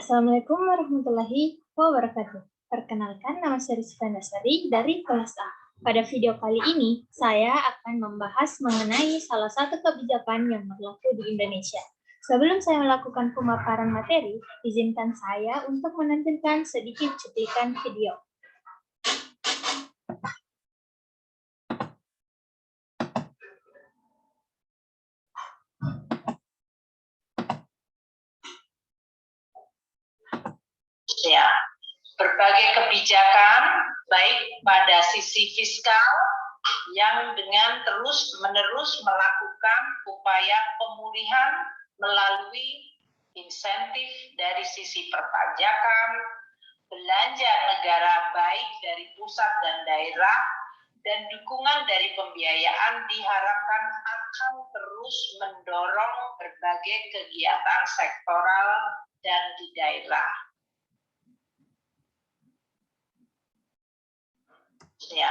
Assalamualaikum warahmatullahi wabarakatuh. Perkenalkan, nama saya Rizky Nasari dari kelas A. Pada video kali ini, saya akan membahas mengenai salah satu kebijakan yang berlaku di Indonesia. Sebelum saya melakukan pemaparan materi, izinkan saya untuk menampilkan sedikit cuplikan video. Ya, berbagai kebijakan baik pada sisi fiskal yang dengan terus-menerus melakukan upaya pemulihan melalui insentif dari sisi perpajakan, belanja negara baik dari pusat dan daerah, dan dukungan dari pembiayaan diharapkan akan terus mendorong berbagai kegiatan sektoral dan di daerah. Ya,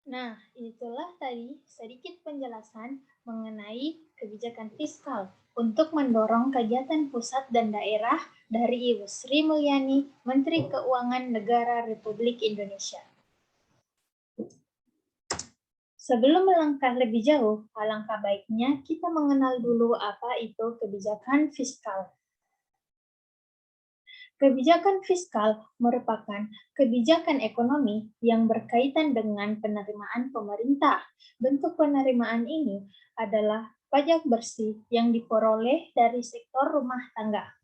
Nah, itulah tadi sedikit penjelasan mengenai kebijakan fiskal untuk mendorong kegiatan pusat dan daerah dari Ibu Sri Mulyani, Menteri Keuangan Negara Republik Indonesia. Sebelum melangkah lebih jauh, alangkah baiknya kita mengenal dulu apa itu kebijakan fiskal. Kebijakan fiskal merupakan kebijakan ekonomi yang berkaitan dengan penerimaan pemerintah. Bentuk penerimaan ini adalah pajak bersih yang diperoleh dari sektor rumah tangga.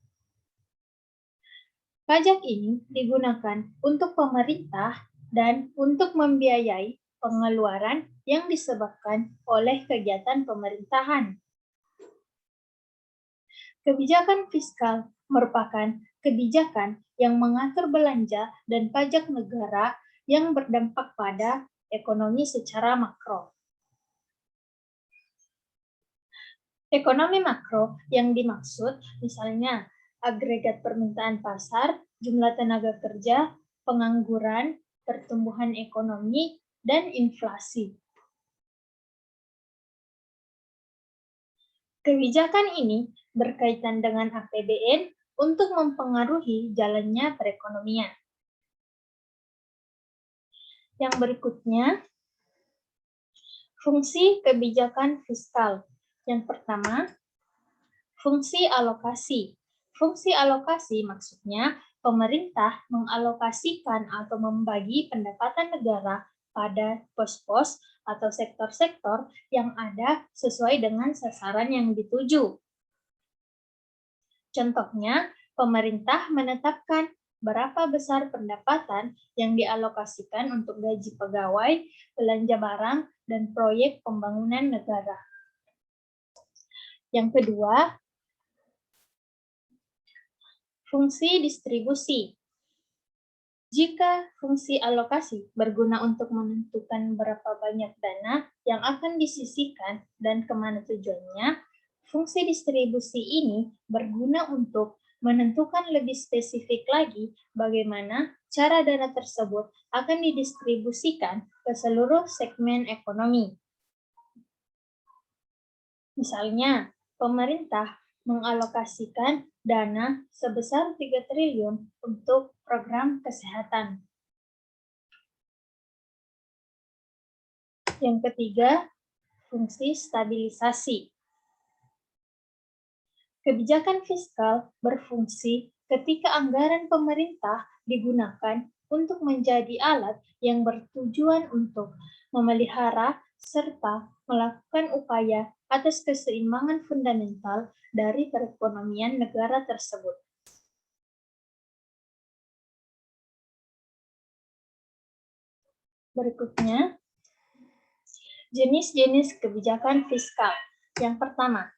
Pajak ini digunakan untuk pemerintah dan untuk membiayai pengeluaran yang disebabkan oleh kegiatan pemerintahan. Kebijakan fiskal merupakan kebijakan yang mengatur belanja dan pajak negara yang berdampak pada ekonomi secara makro. Ekonomi makro yang dimaksud misalnya agregat permintaan pasar, jumlah tenaga kerja, pengangguran, pertumbuhan ekonomi, dan inflasi. Kebijakan ini berkaitan dengan APBN untuk mempengaruhi jalannya perekonomian. Yang berikutnya, fungsi kebijakan fiskal. Yang pertama, fungsi alokasi. Fungsi alokasi maksudnya pemerintah mengalokasikan atau membagi pendapatan negara pada pos-pos atau sektor-sektor yang ada sesuai dengan sasaran yang dituju. Contohnya, pemerintah menetapkan berapa besar pendapatan yang dialokasikan untuk gaji pegawai, belanja barang, dan proyek pembangunan negara. Yang kedua, fungsi distribusi. Jika fungsi alokasi berguna untuk menentukan berapa banyak dana yang akan disisihkan dan kemana tujuannya, fungsi distribusi ini berguna untuk menentukan lebih spesifik lagi bagaimana cara dana tersebut akan didistribusikan ke seluruh segmen ekonomi. Misalnya, pemerintah mengalokasikan dana sebesar 3 triliun untuk program kesehatan. Yang ketiga, fungsi stabilisasi. Kebijakan fiskal berfungsi ketika anggaran pemerintah digunakan untuk menjadi alat yang bertujuan untuk memelihara serta melakukan upaya atas keseimbangan fundamental dari perekonomian negara tersebut. Berikutnya, jenis-jenis kebijakan fiskal. Yang pertama,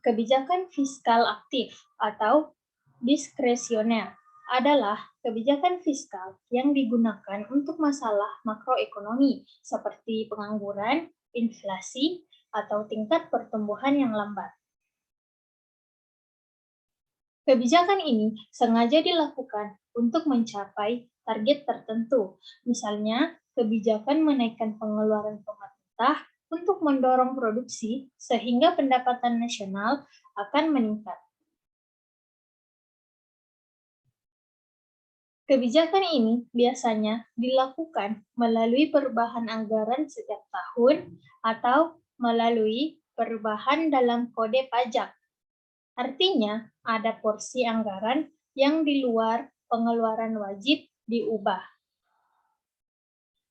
kebijakan fiskal aktif atau diskresioner adalah kebijakan fiskal yang digunakan untuk masalah makroekonomi seperti pengangguran, inflasi, atau tingkat pertumbuhan yang lambat. Kebijakan ini sengaja dilakukan untuk mencapai target tertentu, misalnya kebijakan menaikkan pengeluaran pemerintah untuk mendorong produksi sehingga pendapatan nasional akan meningkat. Kebijakan ini biasanya dilakukan melalui perubahan anggaran setiap tahun atau melalui perubahan dalam kode pajak. Artinya, ada porsi anggaran yang di luar pengeluaran wajib diubah,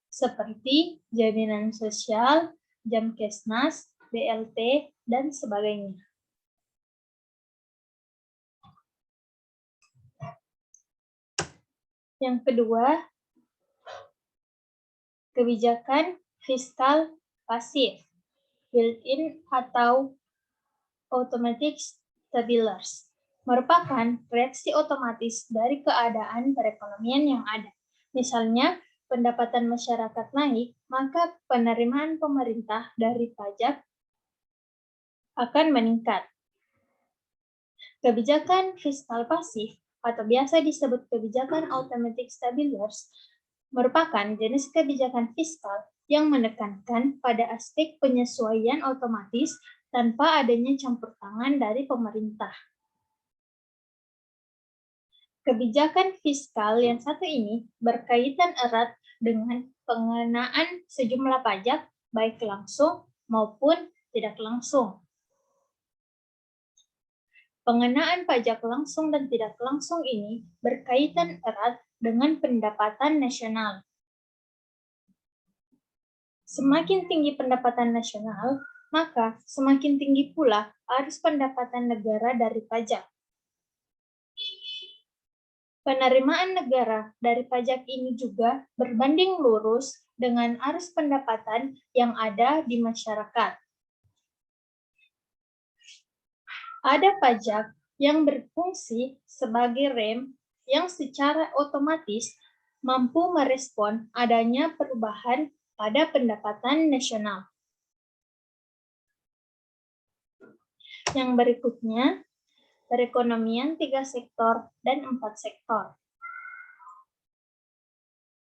seperti jaminan sosial, Jamkesnas, BLT, dan sebagainya. Yang kedua, kebijakan fiskal pasif, built-in atau automatic stabilizers, merupakan reaksi otomatis dari keadaan perekonomian yang ada. Misalnya, pendapatan masyarakat naik, maka penerimaan pemerintah dari pajak akan meningkat. Kebijakan fiskal pasif atau biasa disebut kebijakan automatic stabilizers merupakan jenis kebijakan fiskal yang menekankan pada aspek penyesuaian otomatis tanpa adanya campur tangan dari pemerintah. Kebijakan fiskal yang satu ini berkaitan erat dengan pengenaan sejumlah pajak baik langsung maupun tidak langsung. Pengenaan pajak langsung dan tidak langsung ini berkaitan erat dengan pendapatan nasional. Semakin tinggi pendapatan nasional, maka semakin tinggi pula arus pendapatan negara dari pajak. Penerimaan negara dari pajak ini juga berbanding lurus dengan arus pendapatan yang ada di masyarakat. Ada pajak yang berfungsi sebagai rem yang secara otomatis mampu merespon adanya perubahan pada pendapatan nasional. Yang berikutnya, perekonomian 3 sektor dan 4 sektor.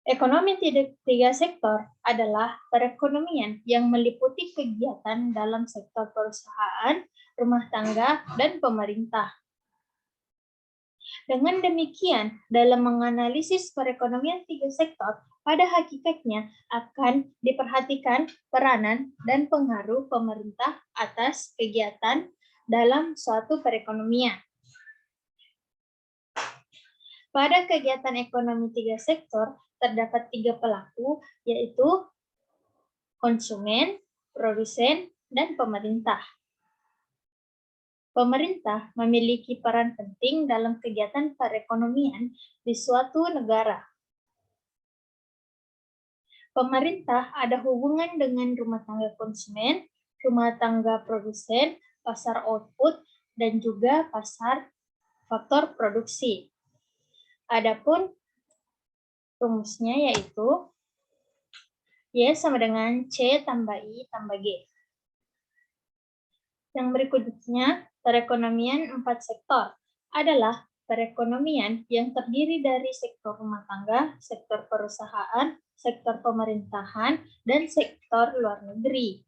Ekonomi 3 sektor adalah perekonomian yang meliputi kegiatan dalam sektor perusahaan, rumah tangga, dan pemerintah. Dengan demikian, dalam menganalisis perekonomian 3 sektor, pada hakikatnya akan diperhatikan peranan dan pengaruh pemerintah atas kegiatan dalam suatu perekonomian. Pada kegiatan ekonomi 3 sektor, terdapat 3 pelaku, yaitu konsumen, produsen, dan pemerintah. Pemerintah memiliki peran penting dalam kegiatan perekonomian di suatu negara. Pemerintah ada hubungan dengan rumah tangga konsumen, rumah tangga produsen, pasar output, dan juga pasar faktor produksi. Adapun rumusnya yaitu Y sama dengan C tambah I tambah G. Yang berikutnya, perekonomian 4 sektor adalah perekonomian yang terdiri dari sektor rumah tangga, sektor perusahaan, sektor pemerintahan, dan sektor luar negeri.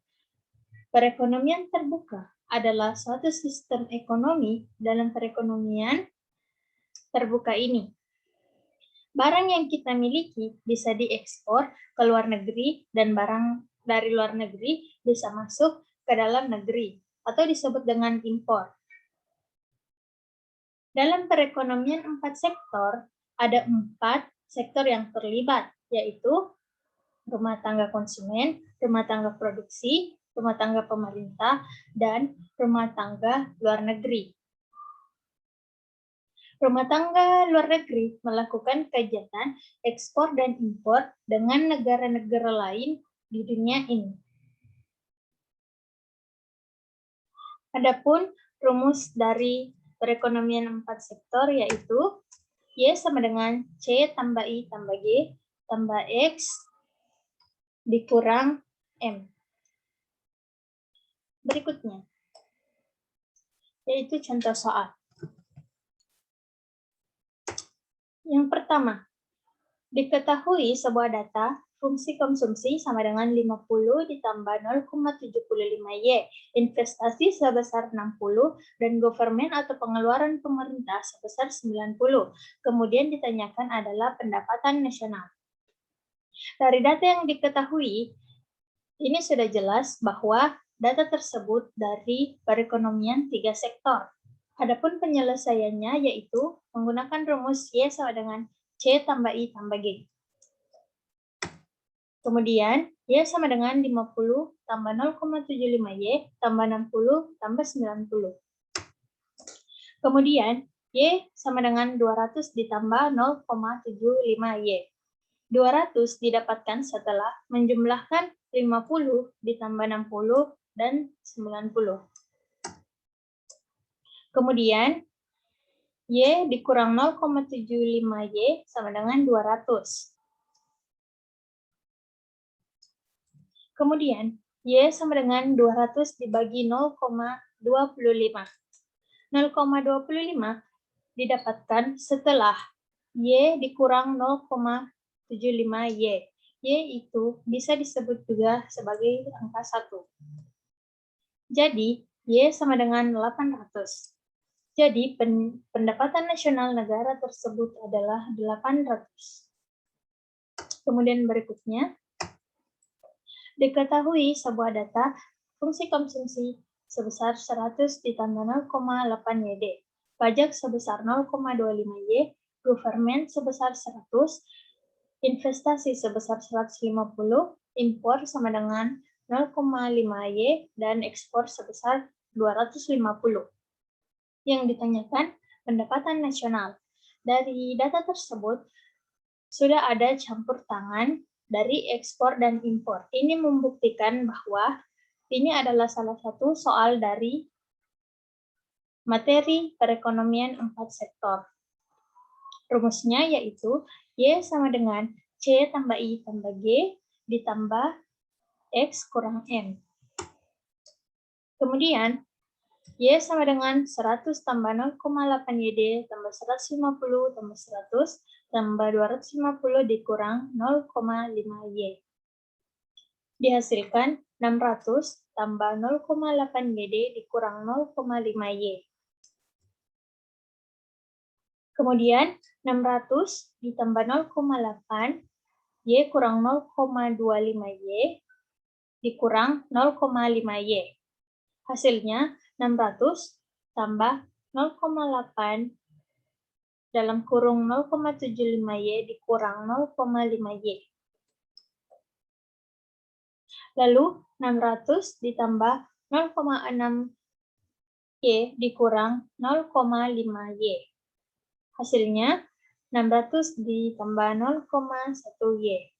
Perekonomian terbuka adalah suatu sistem ekonomi dalam perekonomian terbuka ini. Barang yang kita miliki bisa diekspor ke luar negeri dan barang dari luar negeri bisa masuk ke dalam negeri atau disebut dengan impor. Dalam perekonomian 4 sektor, ada 4 sektor yang terlibat, yaitu rumah tangga konsumen, rumah tangga produksi, rumah tangga pemerintah, dan rumah tangga luar negeri. Rumah tangga luar negeri melakukan kegiatan ekspor dan impor dengan negara-negara lain di dunia ini. Adapun rumus dari perekonomian 4 sektor yaitu Y sama dengan C tambah I tambah G tambah X dikurang M. Berikutnya, yaitu contoh soal. Yang pertama, diketahui sebuah data Fungsi konsumsi sama dengan 50 ditambah 0,75Y, investasi sebesar 60, dan government atau pengeluaran pemerintah sebesar 90. Kemudian ditanyakan adalah pendapatan nasional. Dari data yang diketahui, ini sudah jelas bahwa data tersebut dari perekonomian 3 sektor. Adapun penyelesaiannya yaitu menggunakan rumus Y sama dengan C tambah I tambah G. Kemudian, Y sama dengan 50 tambah 0,75Y tambah 60 tambah 90. Kemudian, Y sama dengan 200 ditambah 0,75Y. 200 didapatkan setelah menjumlahkan 50 ditambah 60 dan 90. Kemudian, Y dikurang 0,75Y sama dengan 200. Kemudian, Y sama dengan 200 dibagi 0,25. 0,25 didapatkan setelah Y dikurang 0,75Y. Y itu bisa disebut juga sebagai angka 1. Jadi, Y sama dengan 800. Jadi, pendapatan nasional negara tersebut adalah 800. Kemudian berikutnya, diketahui sebuah data fungsi konsumsi sebesar 100 ditambah 0,8YD, pajak sebesar 0,25Y, government sebesar 100, investasi sebesar 150, impor sama dengan 0,5Y, dan ekspor sebesar 250. Yang ditanyakan pendapatan nasional. Dari data tersebut, sudah ada campur tangan dari ekspor dan impor. Ini membuktikan bahwa ini adalah salah satu soal dari materi perekonomian 4 sektor. Rumusnya yaitu Y sama dengan C tambah I tambah G ditambah X kurang M. Kemudian, Y sama dengan 100 tambah 0,8YD tambah 150 tambah 100 tambah 250 dikurang 0,5Y. Dihasilkan 600 tambah 0,8YD dikurang 0,5Y. Kemudian 600 ditambah 0,8, Y kurang 0,25Y dikurang 0,5Y. Hasilnya 600 tambah 0,8 dalam kurung 0,75Y dikurang 0,5Y. Lalu 600 ditambah 0,6Y dikurang 0,5Y. Hasilnya 600 ditambah 0,1Y.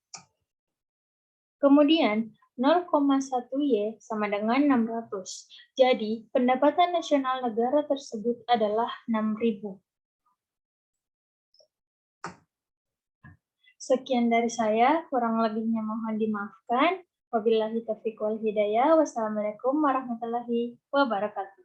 Kemudian 0,1Y sama dengan 600. Jadi, pendapatan nasional negara tersebut adalah 6.000. Sekian dari saya, kurang lebihnya mohon dimaafkan. Wabillahi taufiq wal hidayah. Wassalamualaikum warahmatullahi wabarakatuh.